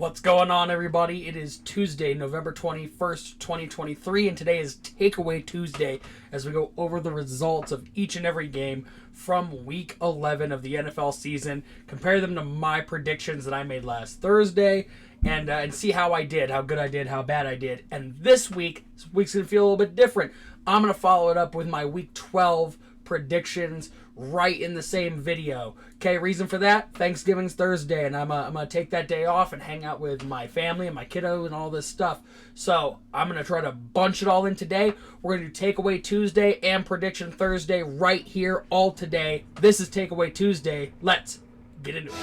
What's going on, everybody? It is Tuesday, November 21st, 2023, and today is Takeaway Tuesday as we go over the results of each and every game from Week 11 of the NFL season, compare them to my predictions that I made last Thursday, and see how I did, how good I did, how bad I did. And this week's going to feel a little bit different. I'm going to follow it up with my Week 12 predictions right in the same video. Okay, reason for that? Thanksgiving's Thursday, and I'm gonna take that day off and hang out with my family and my kiddo and all this stuff. So I'm gonna try to bunch it all in today. We're gonna do Takeaway Tuesday and Prediction Thursday right here, all today. This is Takeaway Tuesday. Let's get into it.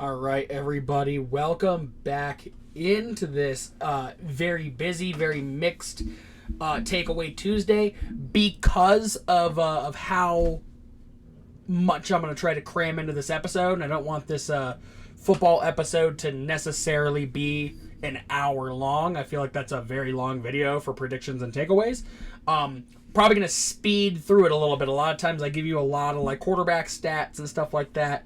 Alright, everybody, welcome back into this very busy, very mixed Takeaway Tuesday because of how much I'm going to try to cram into this episode, and I don't want this football episode to necessarily be an hour long. I feel like that's a very long video for predictions and takeaways. Probably going to speed through it a little bit. A lot of times I give you a lot of like quarterback stats and stuff like that.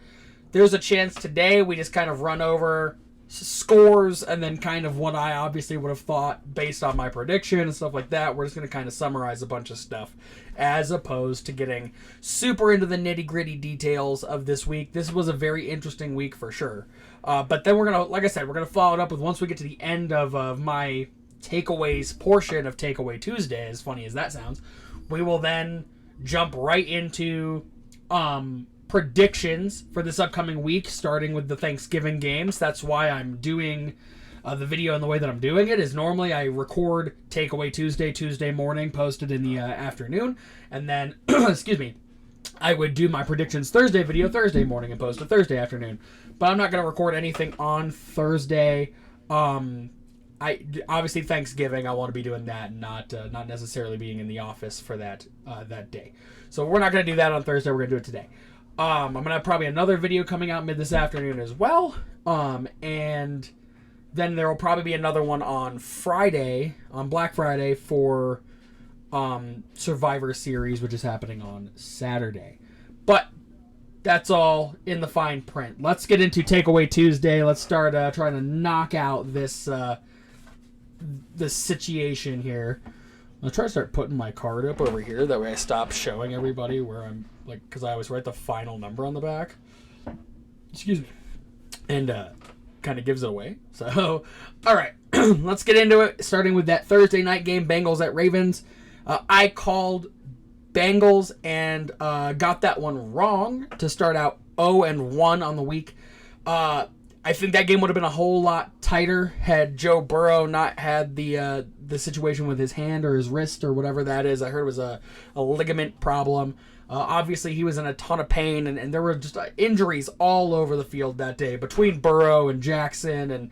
There's a chance today we just kind of run over scores and then kind of what I obviously would have thought based on my prediction and stuff like that. We're just going to kind of summarize a bunch of stuff as opposed to getting super into the nitty-gritty details of this week. This was a very interesting week for sure. But then we're going to, like I said, we're going to follow it up with once we get to the end of my takeaways portion of Takeaway Tuesday, as funny as that sounds, we will then jump right into predictions for this upcoming week, starting with the Thanksgiving games. That's why I'm doing the video in the way that I'm doing it. Is normally I record Takeaway Tuesday morning, posted in the afternoon, and then excuse me, I would do my predictions Thursday video Thursday morning and post it Thursday afternoon. But I'm not going to record anything on Thursday. I obviously Thanksgiving, I want to be doing that, not necessarily being in the office for that day. So we're not going to do that on Thursday. We're going to do it today. I'm going to have probably another video coming out mid this afternoon as well. And then there will probably be another one on Friday, on Black Friday, for Survivor Series, which is happening on Saturday. But that's all in the fine print. Let's get into Takeaway Tuesday. Let's start trying to knock out this situation here. I'll try to start putting my card up over here. That way I stop showing everybody where I'm, like, because I always write the final number on the back. Excuse me. And kind of gives it away. So, all right. Let's get into it, starting with that Thursday night game, Bengals at Ravens. I called Bengals and got that one wrong to start out 0-1 on the week. I think that game would have been a whole lot tighter had Joe Burrow not had the situation with his hand or his wrist or whatever that is. I heard it was a ligament problem. Obviously, he was in a ton of pain, and there were just injuries all over the field that day between Burrow and Jackson and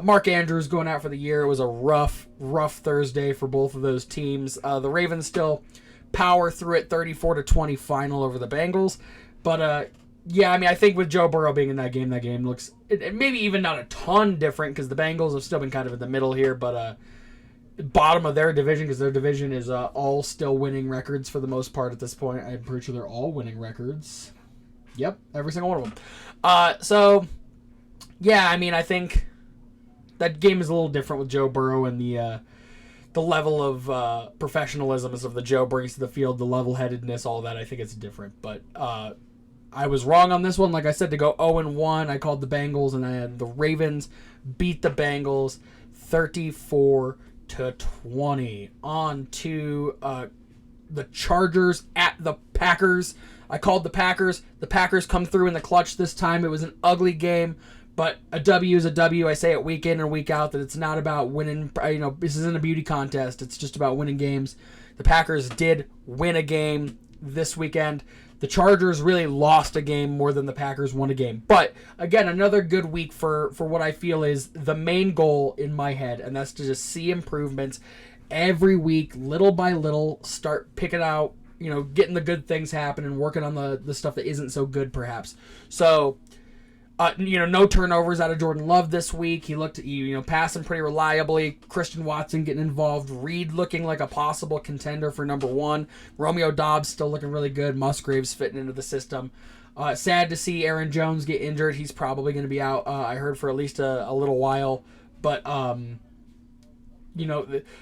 Mark Andrews going out for the year. It was a rough Thursday for both of those teams. The Ravens still power through it, 34-20 final over the Bengals. But yeah, I mean, I think with Joe Burrow being in that game looks maybe even not a ton different because the Bengals have still been kind of in the middle here, but bottom of their division because their division is all still winning records for the most part at this point. I'm pretty sure they're all winning records. Yep, every single one of them. So, yeah, I mean, I think that game is a little different with Joe Burrow and the level of professionalism of the Joe brings to the field, the level-headedness, all that. I think it's different, but I was wrong on this one. Like I said, to go 0-1, I called the Bengals, and I had the Ravens beat the Bengals 34-20. On to the Chargers at the Packers. I called the Packers. The Packers come through in the clutch this time. It was an ugly game, but a W is a W. I say it week in and week out that it's not about winning. This isn't a beauty contest. It's just about winning games. The Packers did win a game this weekend. The Chargers really lost a game more than the Packers won a game. But, again, another good week for what I feel is the main goal in my head, and that's to just see improvements every week, little by little, start picking out, getting the good things happen and working on the stuff that isn't so good, perhaps. So, No turnovers out of Jordan Love this week. He looked, passing pretty reliably. Christian Watson getting involved. Reed looking like a possible contender for number 1. Romeo Dobbs still looking really good. Musgraves fitting into the system. Sad to see Aaron Jones get injured. He's probably going to be out, I heard, for at least a little while. But, our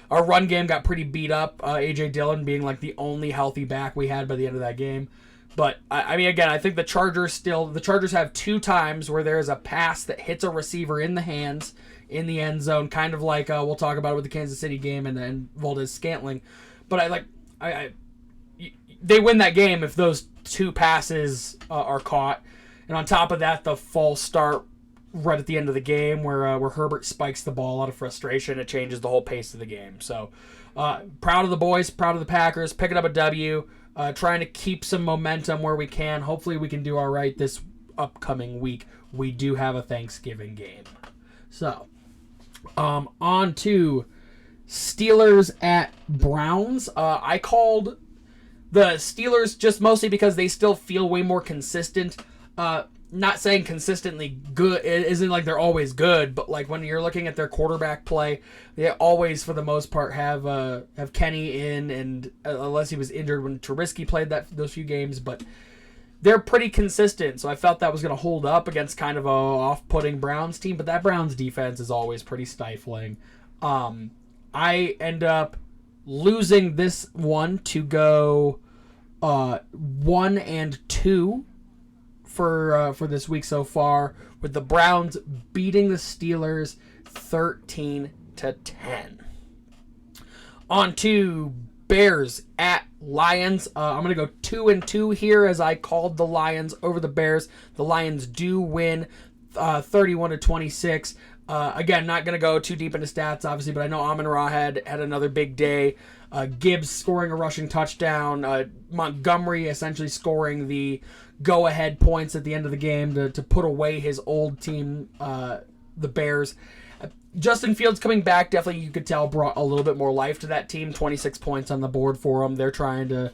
run game got pretty beat up. A.J. Dillon being like the only healthy back we had by the end of that game. But, again, I think the Chargers have 2 times where there's a pass that hits a receiver in the hands in the end zone, kind of like we'll talk about it with the Kansas City game and then Valdez-Scantling. But they win that game if those 2 passes are caught. And on top of that, the false start right at the end of the game where Herbert spikes the ball out of frustration, it changes the whole pace of the game. So, proud of the boys, proud of the Packers, picking up a W. Trying to keep some momentum where we can. Hopefully we can do all right this upcoming week. We do have a Thanksgiving game. So, on to Steelers at Browns. I called the Steelers just mostly because they still feel way more consistent. Not saying consistently good. It isn't like they're always good, but like when you're looking at their quarterback play, they always, for the most part, have Kenny in, and unless he was injured when Trubisky played those few games, but they're pretty consistent. So I felt that was going to hold up against kind of a off-putting Browns team, but that Browns defense is always pretty stifling. I end up losing this one to go 1-2. For this week so far, with the Browns beating the Steelers 13-10. On to Bears at Lions. I'm going to go 2-2 here as I called the Lions over the Bears. The Lions do win 31-26. Again, not going to go too deep into stats, obviously, but I know Amon-Ra had another big day. Gibbs scoring a rushing touchdown. Montgomery essentially scoring the go-ahead points at the end of the game to put away his old team, the Bears. Justin Fields coming back, definitely you could tell brought a little bit more life to that team. 26 points on the board for them. They're trying to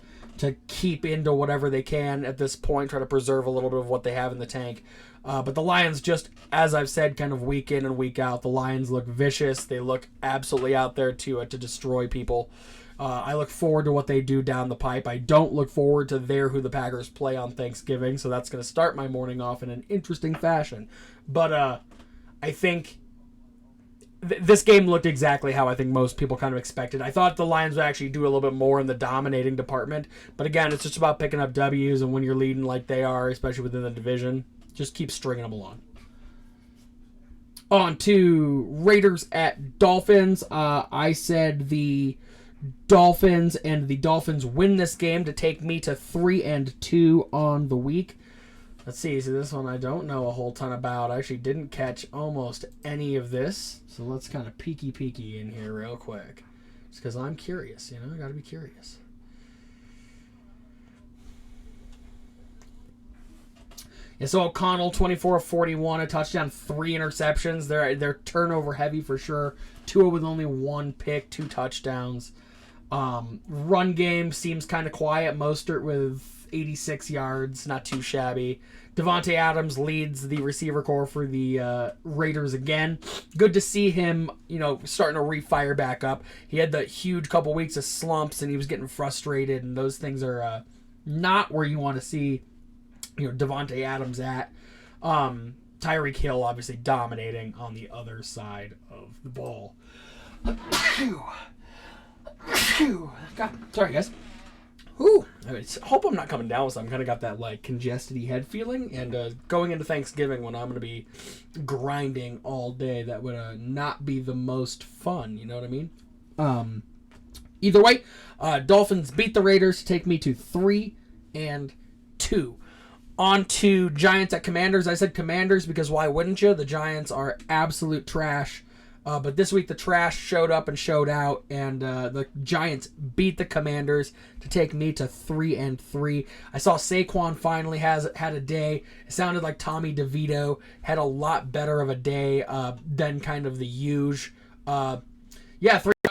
keep into whatever they can at this point, try to preserve a little bit of what they have in the tank. But the Lions, just as I've said, kind of week in and week out, the Lions look vicious. They look absolutely out there to destroy people. I look forward to what they do down the pipe. I don't look forward to who the Packers play on Thanksgiving, so that's going to start my morning off in an interesting fashion. But I think this game looked exactly how I think most people kind of expected. I thought the Lions would actually do a little bit more in the dominating department, but again, it's just about picking up W's, and when you're leading like they are, especially within the division, just keep stringing them along. On to Raiders at Dolphins. I said the Dolphins, and the Dolphins win this game to take me to 3-2 on the week. Let's see. So this one I don't know a whole ton about. I actually didn't catch almost any of this. So let's kind of peeky in here real quick. Just because I'm curious, I got to be curious. Yeah, so O'Connell, 24 of 41, a touchdown, 3 interceptions. They're turnover heavy for sure. Tua with only 1 pick, 2 touchdowns. Run game seems kind of quiet. Mostert with 86 yards, not too shabby. Devontae Adams leads the receiver corps for the Raiders again. Good to see him, starting to refire back up. He had the huge couple weeks of slumps, and he was getting frustrated, and those things are not where you want to see Devontae Adams at. Tyreek Hill obviously dominating on the other side of the ball. God, sorry guys. Whew. I hope I'm not coming down with something. Kind of got that congested head feeling, and going into Thanksgiving when I'm going to be grinding all day, that would not be the most fun. You know what I mean? Either way, Dolphins beat the Raiders to take me to 3-2. On to Giants at Commanders. I said Commanders because why wouldn't you? The Giants are absolute trash. But this week the trash showed up and showed out, and the Giants beat the Commanders to take me to 3-3. I saw Saquon finally had a day. It sounded like Tommy DeVito had a lot better of a day than kind of the huge. 3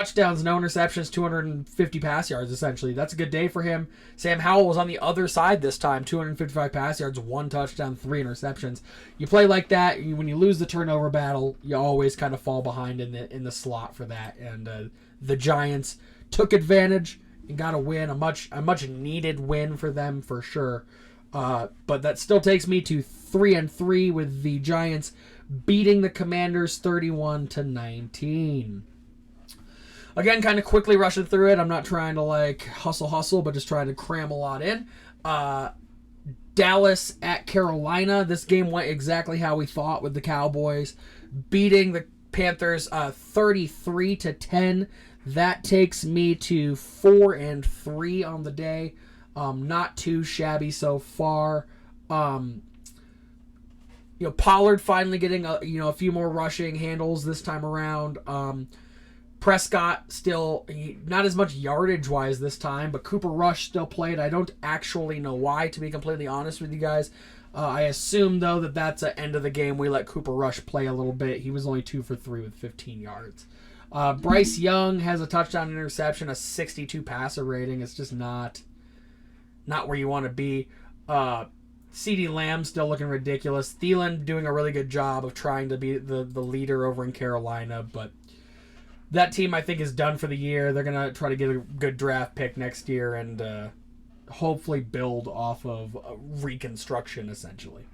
touchdowns, no interceptions, 250 pass yards, essentially. That's a good day for him. Sam Howell was on the other side this time, 255 pass yards, 1 touchdown, 3 interceptions. You play like that, when you lose the turnover battle, you always kind of fall behind in the slot for that. And the Giants took advantage and got a win, a much needed win for them for sure. But that still takes me to 3-3 with the Giants beating the Commanders 31-19. Again, kind of quickly rushing through it. I'm not trying to hustle, but just trying to cram a lot in. Dallas at Carolina. This game went exactly how we thought, with the Cowboys beating the Panthers 33-10. That takes me to 4-3 on the day. Not too shabby so far. Pollard finally getting a few more rushing handles this time around. Prescott still not as much yardage wise this time, but Cooper Rush still played. I don't actually know why, to be completely honest with you guys. I assume though that's an end of the game. We let Cooper Rush play a little bit. He was only 2 for 3 with 15 yards. Bryce Young has a touchdown and interception, a 62 passer rating. It's just not where you want to be. CeeDee Lamb still looking ridiculous. Thielen doing a really good job of trying to be the leader over in Carolina, but that team I think is done for the year. They're going to try to get a good draft pick next year and hopefully build off of reconstruction, essentially.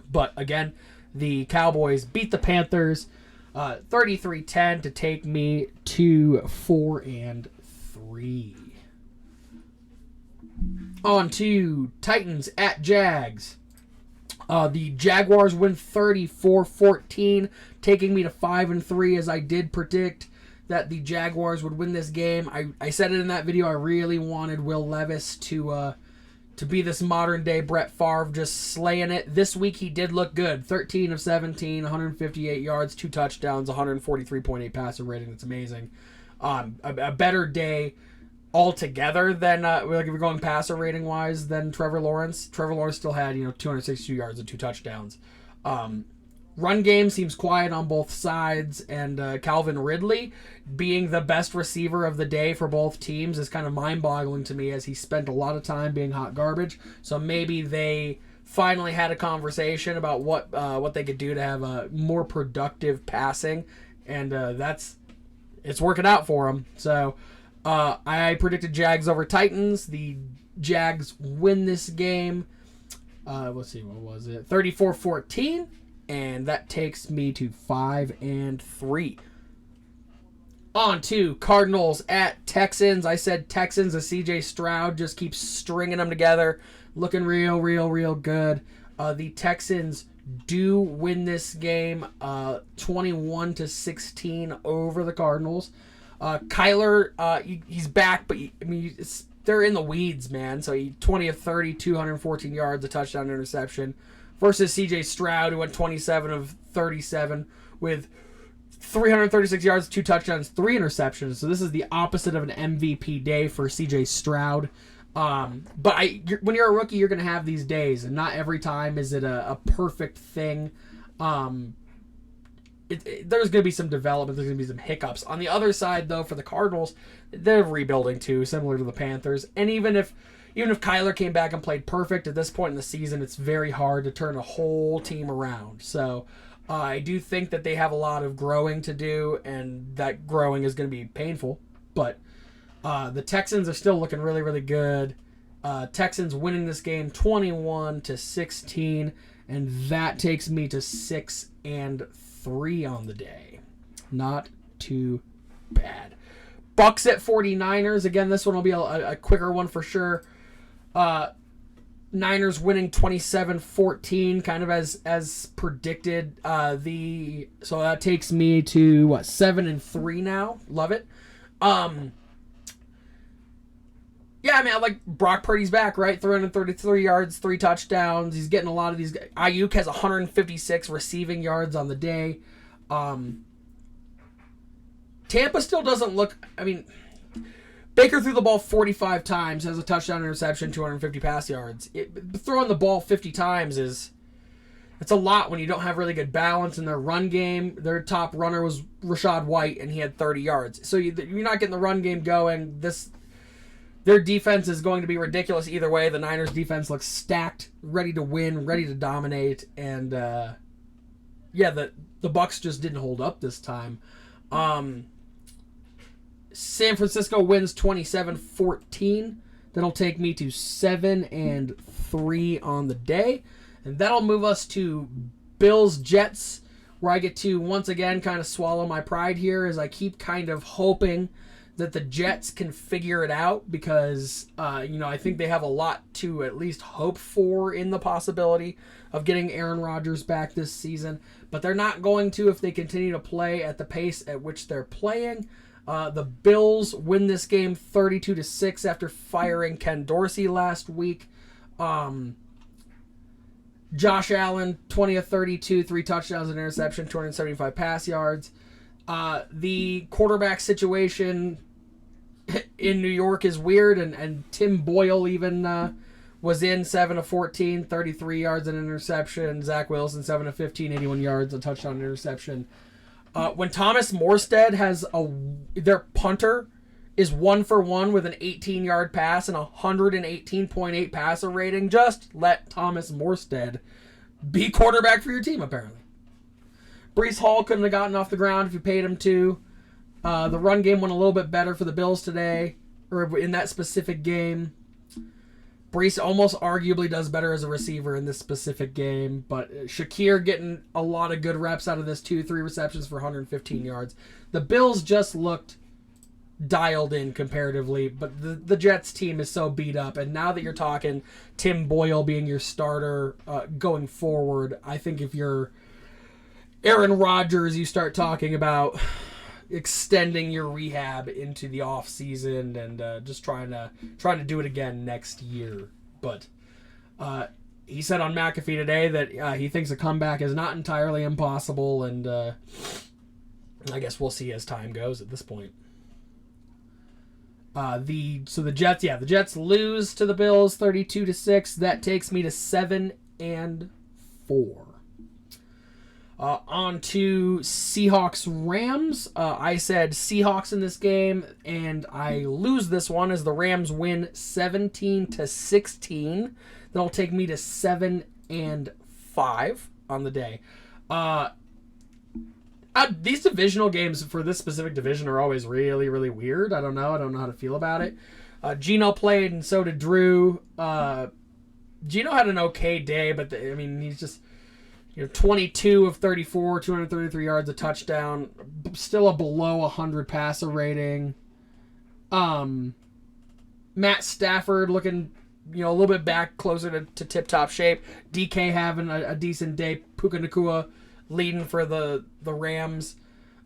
But again, the Cowboys beat the Panthers 33-10 to take me to 4-3. On to Titans at Jags. The Jaguars win 34-14, taking me to 5-3, as I did predict that the Jaguars would win this game. I said it in that video. I really wanted Will Levis to be this modern day Brett Favre, just slaying it. This week he did look good. 13 of 17, 158 yards, 2 touchdowns, 143.8 passer rating. That's amazing. A better day altogether than if we're going passer rating wise than Trevor Lawrence. Trevor Lawrence still had 262 yards and 2 touchdowns. Run game seems quiet on both sides, and Calvin Ridley being the best receiver of the day for both teams is kind of mind-boggling to me, as he spent a lot of time being hot garbage. So maybe they finally had a conversation about what they could do to have a more productive passing, and it's working out for them. So I predicted Jags over Titans. The Jags win this game. Let's see, what was it? 34-14. And that takes me to 5-3. On to Cardinals at Texans. I said Texans, as CJ Stroud just keeps stringing them together. Looking real good. The Texans do win this game 21-16 over the Cardinals. Kyler, he's back, but they're in the weeds, man. So he 20 of 30, 214 yards, a touchdown, interception. Versus C.J. Stroud, who went 27 of 37 with 336 yards, 2 touchdowns, 3 interceptions. So this is the opposite of an MVP day for C.J. Stroud. But when you're a rookie, you're going to have these days, and not every time is it a perfect thing. There's going to be some development. There's going to be some hiccups. On the other side, though, for the Cardinals, they're rebuilding too, similar to the Panthers. And even if Kyler came back and played perfect at this point in the season, it's very hard to turn a whole team around. So I do think that they have a lot of growing to do, and that growing is going to be painful. But the Texans are still looking really good. Texans winning this game 21-16, and that takes me to 6-3 on the day. Not too bad. Bucks at 49ers. Again, this one will be a quicker one for sure. Niners winning 27-14, kind of as predicted. So that takes me to 7-3 now. Love it. Yeah, I like Brock Purdy's back, right? 333 yards, 3 touchdowns. He's getting a lot of these. Ayuk has 156 receiving yards on the day. Tampa still doesn't look. Baker threw the ball 45 times, has a touchdown, interception, 250 pass yards. Throwing the ball 50 times It's a lot when you don't have really good balance in their run game. Their top runner was Rachaad White, and he had 30 yards. So you're not getting the run game going. Their defense is going to be ridiculous either way. The Niners defense looks stacked, ready to win, ready to dominate, and the Bucks just didn't hold up this time. San Francisco wins 27-14. That'll take me to 7-3 on the day. And that'll move us to Bills-Jets, where I get to once again kind of swallow my pride here as I keep kind of hoping that the Jets can figure it out because, I think they have a lot to at least hope for in the possibility of getting Aaron Rodgers back this season. But they're not going to if they continue to play at the pace at which they're playing. The Bills win this game 32-6 after firing Ken Dorsey last week. Josh Allen, 20 of 32, 3 touchdowns and interception, 275 pass yards. The quarterback situation in New York is weird, and Tim Boyle even was in 7 of 14, 33 yards and interception. Zach Wilson, 7 of 15, 81 yards, a touchdown and interception. When Thomas Morstead has their punter is 1-for-1 with an 18-yard pass and a 118.8 passer rating, just let Thomas Morstead be quarterback for your team, apparently. Breece Hall couldn't have gotten off the ground if you paid him to. The run game went a little bit better for the Bills today, or in that specific game. Breece almost arguably does better as a receiver in this specific game, but Shakir getting a lot of good reps out of this 2-3 receptions for 115 yards. The Bills just looked dialed in comparatively, but the Jets team is so beat up, and now that you're talking Tim Boyle being your starter going forward, I think if you're Aaron Rodgers, you start talking about extending your rehab into the off season and just trying to do it again next year. But he said on McAfee today that he thinks a comeback is not entirely impossible, and I guess we'll see as time goes at this point. The Jets lose to the Bills 32-6. That takes me to 7-4. On to Seahawks-Rams. I said Seahawks in this game, and I lose this one as the Rams win 17-16. That'll take me to 7-5 on the day. These divisional games for this specific division are always really, really weird. I don't know how to feel about it. Geno played, and so did Drew. Geno had an okay day, but he's just 22 of 34, 233 yards, a touchdown, still a below 100 passer rating. Matt Stafford looking a little bit back closer to tip-top shape. DK having a decent day. Puka Nacua leading for the Rams.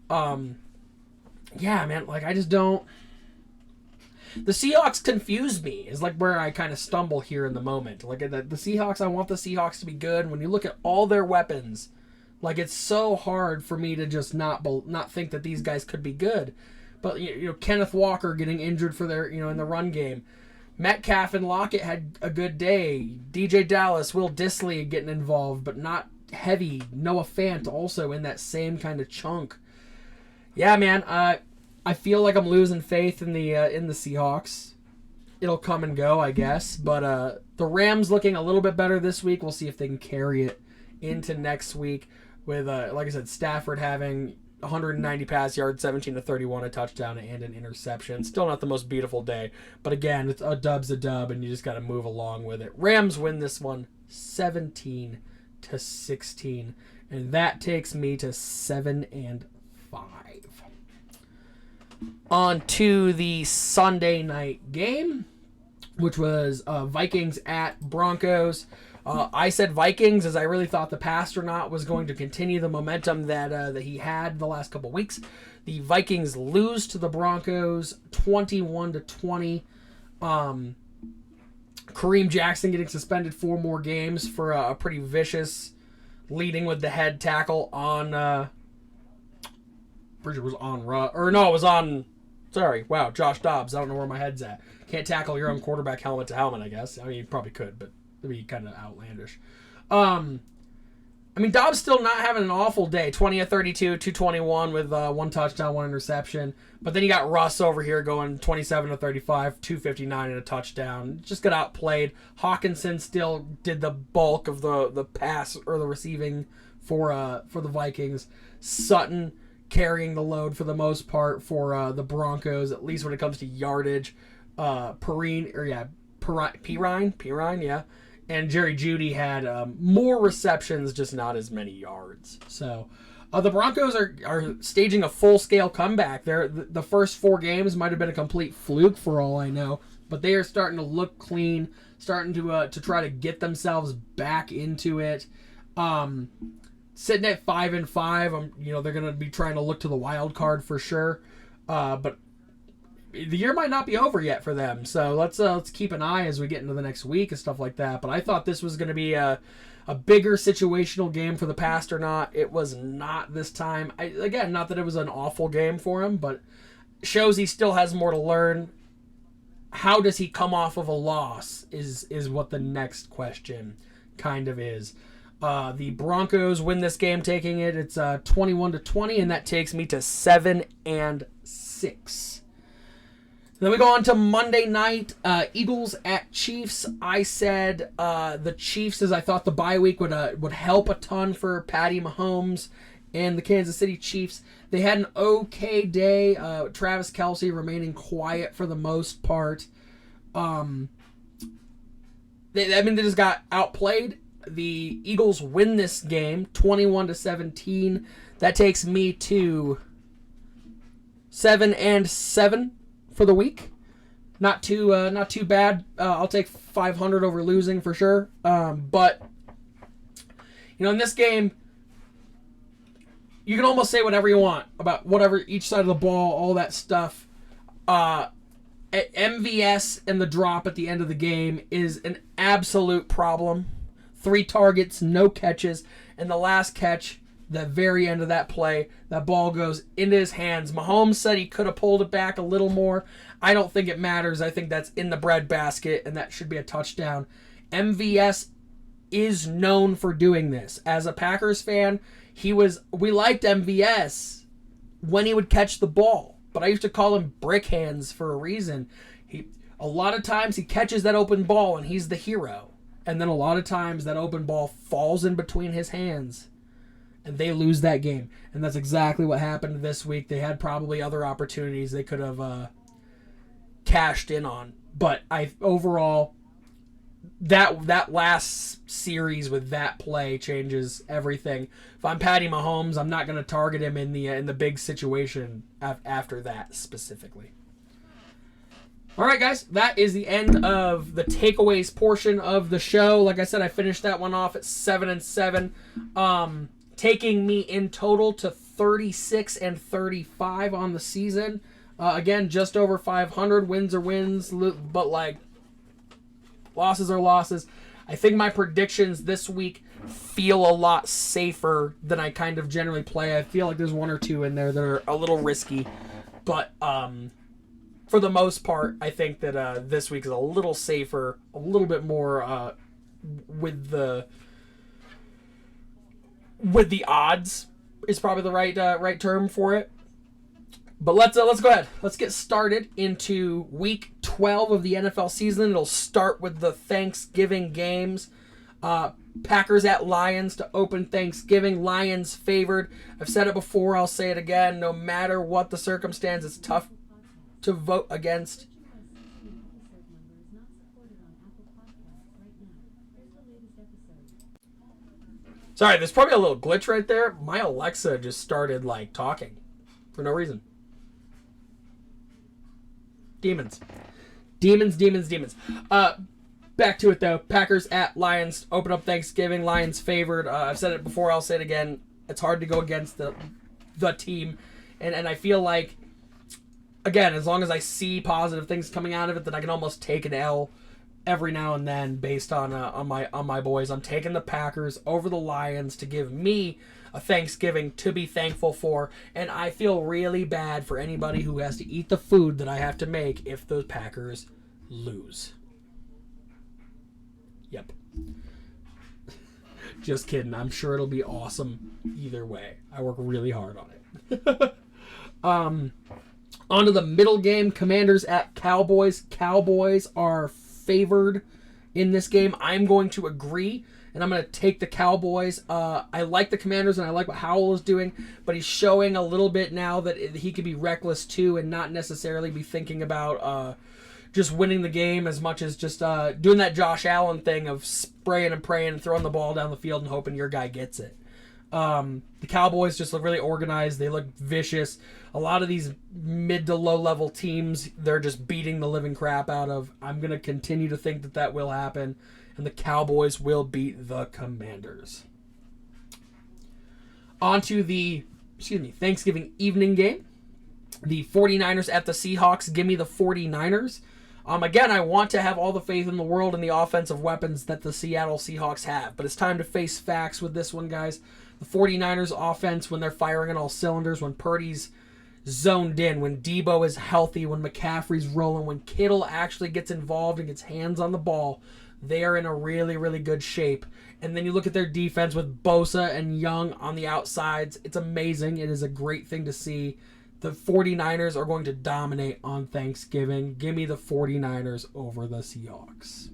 I just don't. The Seahawks confuse me is where I kind of stumble here in the moment. The Seahawks, I want the Seahawks to be good. When you look at all their weapons, it's so hard for me to just not think that these guys could be good. But Kenneth Walker getting injured for their in the run game. Metcalf and Lockett had a good day. DJ Dallas, Will Dissly getting involved, but not heavy. Noah Fant also in that same kind of chunk. Yeah, man. I feel like I'm losing faith in the Seahawks. It'll come and go, I guess. But the Rams looking a little bit better this week. We'll see if they can carry it into next week with, like I said, Stafford having 190 pass yards, 17-31, a touchdown, and an interception. Still not the most beautiful day. But again, it's a dub's a dub, and you just got to move along with it. Rams win this one 17-16. And that takes me to 7-5. On to the Sunday night game, which was Vikings at Broncos. I said Vikings as I really thought the Pasternaut was going to continue the momentum that he had the last couple weeks. The Vikings lose to the Broncos 21-20. Kareem Jackson getting suspended 4 more games for a pretty vicious leading with the head tackle on Bridger was on Josh Dobbs. I don't know where my head's at. Can't tackle your own quarterback helmet to helmet, I guess. You probably could, but it'd be kind of outlandish. I mean, Dobbs still not having an awful day. 20 of 32, 221 with 1 touchdown, 1 interception. But then you got Russ over here going 27 of 35, 259 and a touchdown. Just got outplayed. Hawkinson still did the bulk of the pass or the receiving for the Vikings. Sutton carrying the load for the most part for the Broncos, at least when it comes to yardage. Perine, yeah. And Jerry Jeudy had more receptions, just not as many yards. So the Broncos are staging a full-scale comeback. The first 4 games might have been a complete fluke for all I know, but they are starting to look clean, starting to try to get themselves back into it. Sitting at 5-5, they're going to be trying to look to the wild card for sure. But the year might not be over yet for them, so let's keep an eye as we get into the next week and stuff like that. But I thought this was going to be a bigger situational game for the Pasternaut. It was not this time. Again, not that it was an awful game for him, but shows he still has more to learn. How does he come off of a loss is what the next question kind of is. The Broncos win this game, taking it. It's 21-20, and that takes me to 7-6. Then we go on to Monday night, Eagles at Chiefs. I said the Chiefs, as I thought the bye week would help a ton for Patty Mahomes and the Kansas City Chiefs. They had an okay day. Travis Kelce remaining quiet for the most part. They just got outplayed. The Eagles win this game, 21-17. That takes me to 7-7. For the week. Not too bad. I'll take 500 over losing for sure. But in this game, you can almost say whatever you want about whatever each side of the ball, all that stuff. MVS and the drop at the end of the game is an absolute problem. 3 targets, no catches, and the last catch, the very end of that play, that ball goes into his hands. Mahomes said he could have pulled it back a little more. I don't think it matters. I think that's in the breadbasket, and that should be a touchdown. MVS is known for doing this. As a Packers fan, we liked MVS when he would catch the ball, but I used to call him brick hands for a reason. A lot of times he catches that open ball, and he's the hero. And then a lot of times that open ball falls in between his hands, and they lose that game. And that's exactly what happened this week. They had probably other opportunities they could have cashed in on. But overall, that last series with that play changes everything. If I'm Patty Mahomes, I'm not going to target him in the big situation after that specifically. All right, guys, that is the end of the takeaways portion of the show. Like I said, I finished that one off at 7-7. Taking me in total to 36-35 on the season. Again, just over 500. Wins are wins, but losses are losses. I think my predictions this week feel a lot safer than I kind of generally play. I feel like there's 1 or 2 in there that are a little risky, but for the most part, I think that this week is a little safer, a little bit more with the odds is probably the right term for it. But let's go ahead. Let's get started into week 12 of the NFL season. It'll start with the Thanksgiving games. Packers at Lions to open Thanksgiving. Lions favored. I've said it before. I'll say it again. No matter what the circumstance, it's tough to vote against. Sorry, there's probably a little glitch right there. My Alexa just started talking for no reason. Demons. Back to it though. Packers at Lions open up Thanksgiving. Lions favored. I've said it before. I'll say it again. It's hard to go against the team, and I feel like, again, as long as I see positive things coming out of it, then I can almost take an L every now and then based on my boys. I'm taking the Packers over the Lions to give me a Thanksgiving to be thankful for, and I feel really bad for anybody who has to eat the food that I have to make if those Packers lose. Yep. Just kidding. I'm sure it'll be awesome either way. I work really hard on it. On to the middle game. Commanders at Cowboys. Cowboys are favored in this game. I'm going to agree, and I'm going to take the Cowboys. I like the Commanders, and I like what Howell is doing, but he's showing a little bit now that he could be reckless too and not necessarily be thinking about just winning the game as much as just doing that Josh Allen thing of spraying and praying and throwing the ball down the field and hoping your guy gets it. The Cowboys just look really organized. They look vicious. A lot of these mid to low level teams, they're just beating the living crap out of. I'm going to continue to think that will happen, and the Cowboys will beat the Commanders. On to the Thanksgiving evening game. The 49ers at the Seahawks. Give me the 49ers. Again, I want to have all the faith in the world in the offensive weapons that the Seattle Seahawks have, but it's time to face facts with this one, guys. The 49ers offense, when they're firing on all cylinders, when Purdy's zoned in, when Debo is healthy, when McCaffrey's rolling, when Kittle actually gets involved and gets hands on the ball, they are in a really, really good shape. And then you look at their defense with Bosa and Young on the outsides. It's amazing. It is a great thing to see. The 49ers are going to dominate on Thanksgiving. Give me the 49ers over the Seahawks.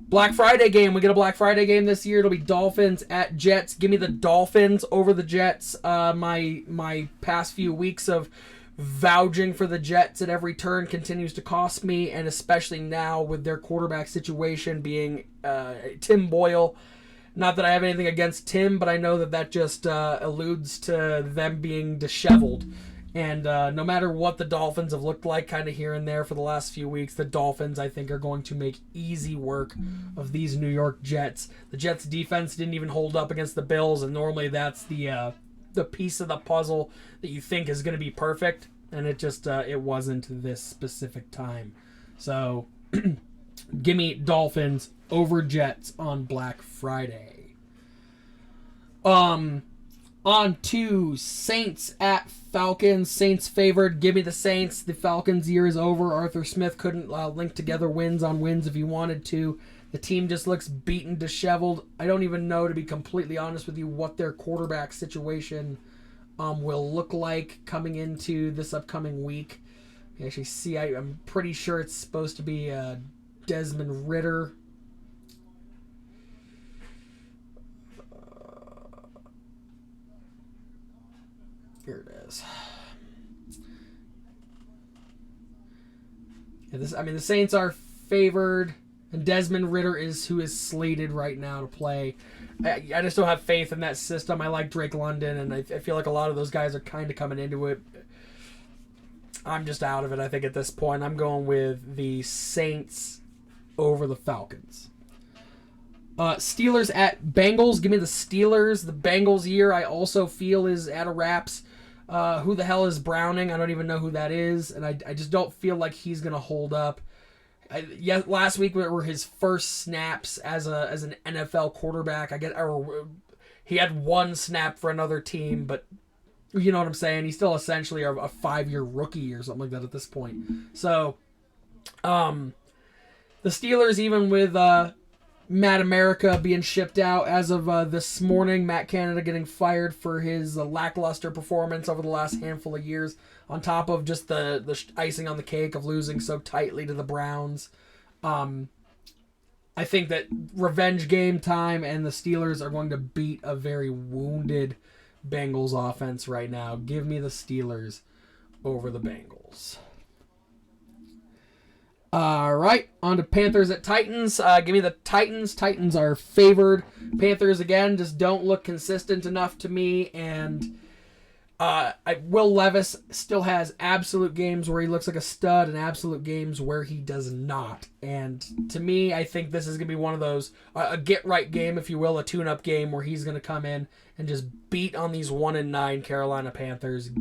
Black Friday game. We get a Black Friday game this year. It'll be Dolphins at Jets. Give me the Dolphins over the Jets. My past few weeks of vouching for the Jets at every turn continues to cost me, and especially now with their quarterback situation being Tim Boyle. Not that I have anything against Tim, but I know that just alludes to them being disheveled. And no matter what the Dolphins have looked like kind of here and there for the last few weeks, the Dolphins, I think, are going to make easy work of these New York Jets. The Jets' defense didn't even hold up against the Bills, and normally that's the piece of the puzzle that you think is going to be perfect, and it wasn't this specific time. So give me Dolphins over Jets on Black Friday. On to Saints at Falcons. Saints favored. Give me the Saints. The Falcons' year is over. Arthur Smith couldn't link together wins on wins if he wanted to. The team just looks beaten, disheveled. I don't even know, to be completely honest with you, what their quarterback situation will look like coming into this upcoming week. You actually see, I'm pretty sure it's supposed to be Desmond Ridder. Here it is. Yeah, the Saints are favored, and Desmond Ridder is who is slated right now to play. I just don't have faith in that system. I like Drake London, and I feel like a lot of those guys are kind of coming into it. I'm just out of it, I think, at this point. I'm going with the Saints over the Falcons. Steelers at Bengals. Give me the Steelers. The Bengals year, I also feel, is at a wraps. Who the hell is Browning? I don't even know who that is, and I just don't feel like he's going to hold up. Last week were his first snaps as an NFL quarterback. He had one snap for another team, but you know what I'm saying? He's still essentially a 5-year rookie or something like that at this point. So, the Steelers, even with Matt America being shipped out as of this morning, Matt Canada getting fired for his lackluster performance over the last handful of years, on top of just the icing on the cake of losing so tightly to the Browns. I think that revenge game time, and the Steelers are going to beat a very wounded Bengals offense right now. Give me the Steelers over the Bengals. All right, on to Panthers at Titans. Give me the Titans. Titans are favored. Panthers, again, just don't look consistent enough to me, and Will Levis still has absolute games where he looks like a stud and absolute games where he does not. And to me, I think this is going to be one of those, a get-right game, if you will, a tune-up game where he's going to come in and just beat on these 1-9 Carolina Panthers.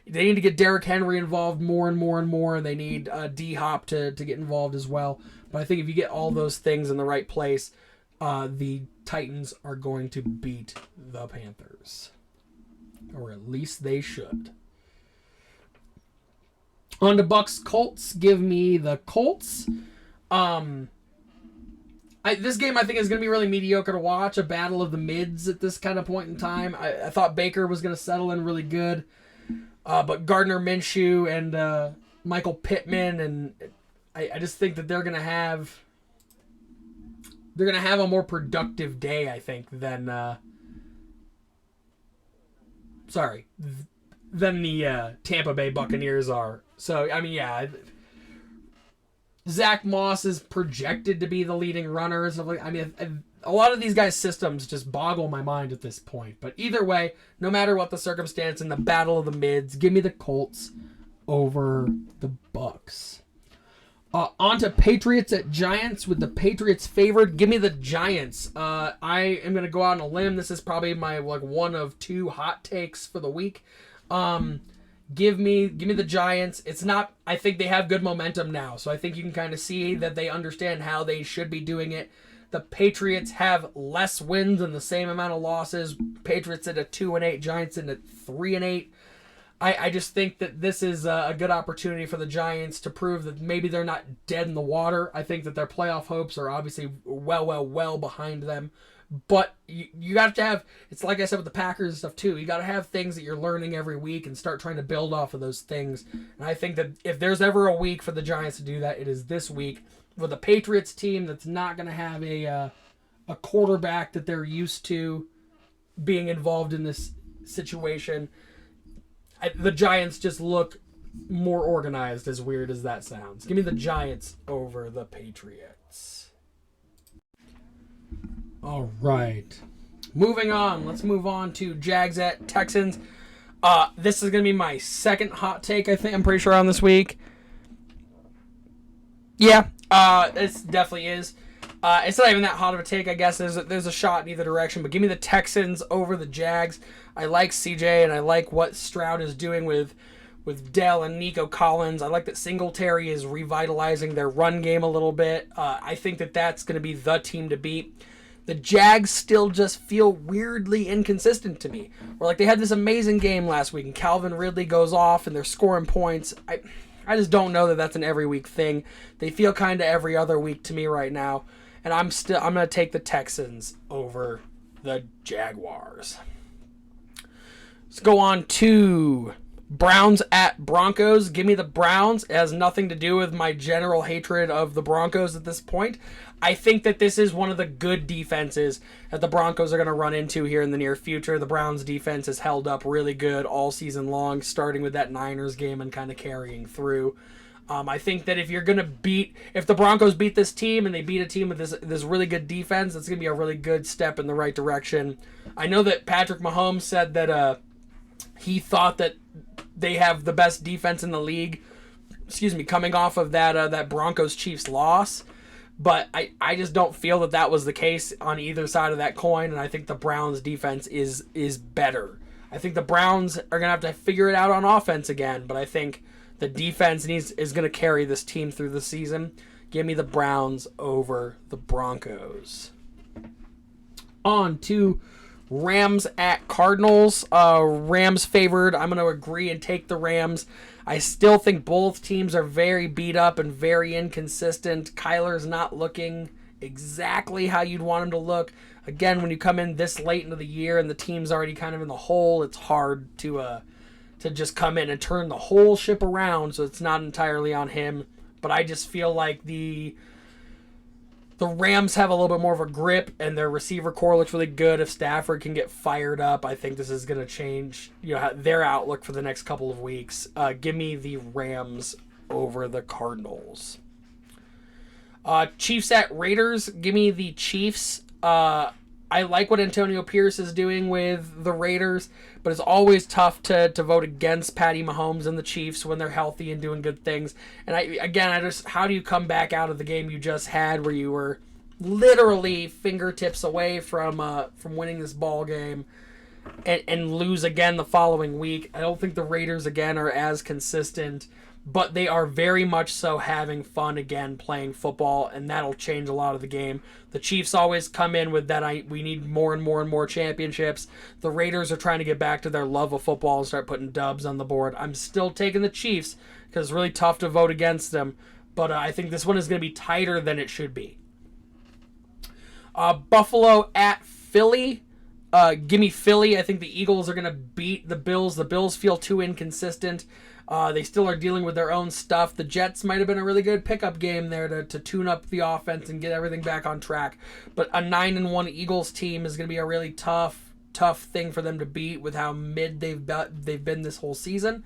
They need to get Derrick Henry involved more and more and more, and they need D-Hop to get involved as well. But I think if you get all those things in the right place, the Titans are going to beat the Panthers. Or at least they should. On to Bucks Colts. Give me the Colts. I This game I think is going to be really mediocre to watch. A battle of the mids at this kind of point in time. I thought Baker was going to settle in really good, but Gardner Minshew and Michael Pittman, and I just think that they're going to have a more productive day, I think, than the Tampa Bay Buccaneers are. So I mean, yeah. Zach Moss is projected to be the leading runner and stuff like that. I mean, a lot of these guys' systems just boggle my mind at this point. But either way, no matter what the circumstance in the battle of the mids, give me the Colts over the Bucks. On to Patriots at Giants, with the Patriots favored. Give me the Giants. I am going to go out on a limb. This is probably my one of two hot takes for the week. Give me the Giants. It's not, I think they have good momentum now, so I think you can kind of see that they understand how they should be doing it. The Patriots have less wins and the same amount of losses. Patriots at a 2-8, Giants at 3-8. I just think that this is a good opportunity for the Giants to prove that maybe they're not dead in the water. I think that their playoff hopes are obviously well behind them. But you got to have, it's like I said with the Packers and stuff too, you got to have things that you're learning every week and start trying to build off of those things. And I think that if there's ever a week for the Giants to do that, it is this week with a Patriots team that's not going to have a quarterback that they're used to being involved in this situation. The Giants just look more organized, as weird as that sounds. Give me the Giants over the Patriots. All right. Moving on. Let's move on to Jags at Texans. This is going to be my second hot take, I'm pretty sure, on this week. Yeah, it definitely is. It's not even that hot of a take, I guess. There's a shot in either direction, but give me the Texans over the Jags. I like CJ, and I like what Stroud is doing with Dell and Nico Collins. I like that Singletary is revitalizing their run game a little bit. I think that that's going to be the team to beat. The Jags still just feel weirdly inconsistent to me. Or like they had this amazing game last week, and Calvin Ridley goes off, and they're scoring points. I just don't know that that's an every week thing. They feel kind of every other week to me right now. And I'm going to take the Texans over the Jaguars. Let's go on to Browns at Broncos. Give me the Browns. It has nothing to do with my general hatred of the Broncos at this point. I think that this is one of the good defenses that the Broncos are going to run into here in the near future. The Browns defense has held up really good all season long, starting with that Niners game and kind of carrying through. I think that if the Broncos beat this team and they beat a team with this really good defense, it's going to be a really good step in the right direction. I know that Patrick Mahomes said that he thought that they have the best defense in the league, coming off of that Broncos-Chiefs loss. But I just don't feel that was the case on either side of that coin, and I think the Browns' defense is better. I think the Browns are going to have to figure it out on offense again, but I think the defense is going to carry this team through the season. Give me the Browns over the Broncos. On to Rams at Cardinals. Rams favored. I'm going to agree and take the Rams. I still think both teams are very beat up and very inconsistent. Kyler's not looking exactly how you'd want him to look. Again, when you come in this late into the year and the team's already kind of in the hole, it's hard to just come in and turn the whole ship around, so it's not entirely on him. But I just feel like the Rams have a little bit more of a grip, and their receiver core looks really good. If Stafford can get fired up, I think this is going to change their outlook for the next couple of weeks. Give me the Rams over the Cardinals. Chiefs at Raiders. Give me the Chiefs. I like what Antonio Pierce is doing with the Raiders, but it's always tough to vote against Patty Mahomes and the Chiefs when they're healthy and doing good things. And how do you come back out of the game you just had where you were literally fingertips away from winning this ball game and lose again the following week? I don't think the Raiders again are as consistent, but they are very much so having fun again playing football, and that'll change a lot of the game. The Chiefs always come in with that we need more and more and more championships. The Raiders are trying to get back to their love of football and start putting dubs on the board. I'm still taking the Chiefs because it's really tough to vote against them, but I think this one is going to be tighter than it should be. Buffalo at Philly. Give me Philly. I think the Eagles are going to beat the Bills. The Bills feel too inconsistent. They still are dealing with their own stuff. The Jets might have been a really good pickup game there to tune up the offense and get everything back on track. But a 9-1 Eagles team is going to be a really tough thing for them to beat with how mid they've been this whole season.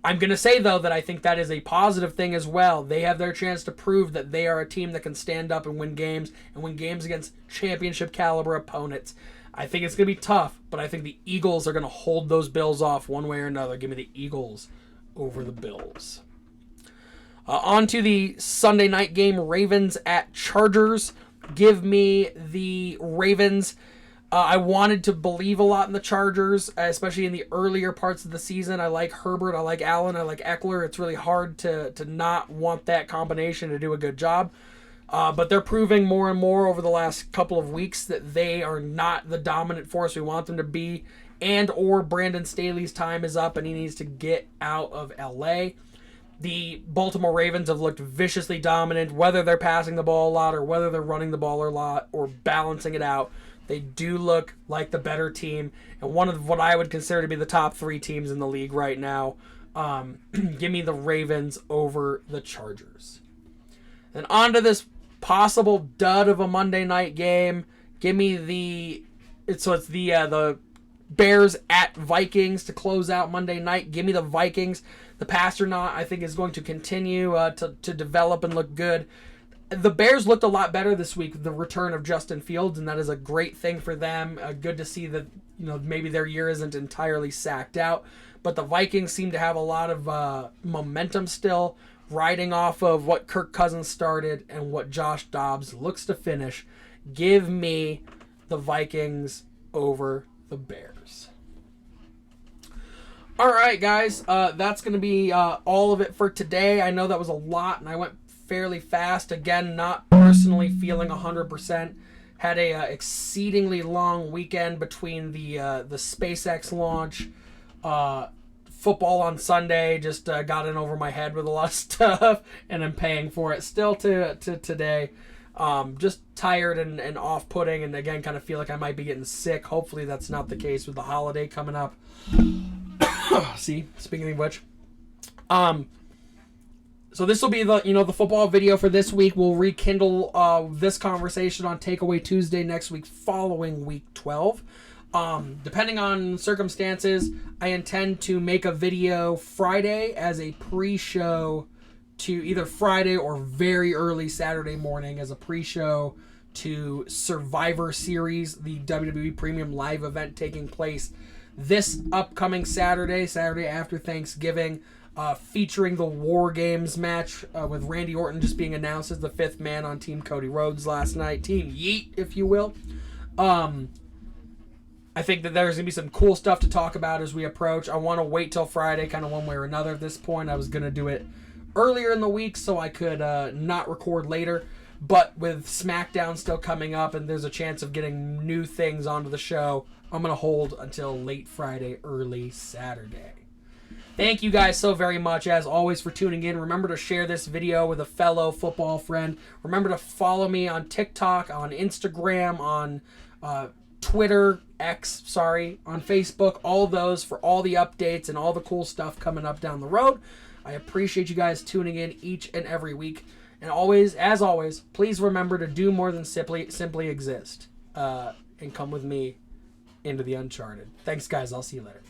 I'm going to say, though, that I think that is a positive thing as well. They have their chance to prove that they are a team that can stand up and win games against championship caliber opponents. I think it's going to be tough, but I think the Eagles are going to hold those Bills off one way or another. Give me the Eagles over the Bills. On to the Sunday night game, Ravens at Chargers. Give me the Ravens. I wanted to believe a lot in the Chargers, especially in the earlier parts of the season. I like Herbert, I like Allen, I like Eckler. It's really hard to not want that combination to do a good job. But they're proving more and more over the last couple of weeks that they are not the dominant force we want them to be, and or Brandon Staley's time is up and he needs to get out of LA. The Baltimore Ravens have looked viciously dominant, whether they're passing the ball a lot or whether they're running the ball a lot or balancing it out. They do look like the better team and one of what I would consider to be the top 3 teams in the league right now. Give me the Ravens over the Chargers. And on to this possible dud of a Monday night game. Give me the Bears at Vikings to close out Monday night. Give me the Vikings. The Pasternaut, I think, is going to continue to develop and look good. The Bears looked a lot better this week with the return of Justin Fields, and that is a great thing for them. Good to see that maybe their year isn't entirely sacked out. But the Vikings seem to have a lot of momentum still, riding off of what Kirk Cousins started and what Josh Dobbs looks to finish. Give me the Vikings over the Bears. All right, guys, that's going to be all of it for today. I know that was a lot, and I went fairly fast. Again, not personally feeling 100%. Had a exceedingly long weekend between the SpaceX launch, football on Sunday. Just got in over my head with a lot of stuff, and I'm paying for it still to today. Just tired and off-putting, and again, kind of feel like I might be getting sick. Hopefully that's not the case with the holiday coming up. See, speaking of which, so this will be the football video for this week. We'll rekindle this conversation on Takeaway Tuesday next week, following week 12. Depending on circumstances, I intend to make a video Friday as a pre-show to either Friday or very early Saturday morning as a pre-show to Survivor Series, the WWE Premium Live event taking place this upcoming Saturday after Thanksgiving, featuring the War Games match with Randy Orton just being announced as the 5th man on Team Cody Rhodes last night. Team Yeet, if you will. I think that there's going to be some cool stuff to talk about as we approach. I want to wait till Friday, kind of one way or another at this point. I was going to do it earlier in the week so I could not record later. But with SmackDown still coming up and there's a chance of getting new things onto the show, I'm going to hold until late Friday, early Saturday. Thank you guys so very much, as always, for tuning in. Remember to share this video with a fellow football friend. Remember to follow me on TikTok, on Instagram, on Twitter, on Facebook, all those for all the updates and all the cool stuff coming up down the road. I appreciate you guys tuning in each and every week. And always, as always, please remember to do more than simply exist. And come with me into the uncharted. Thanks, guys. I'll see you later.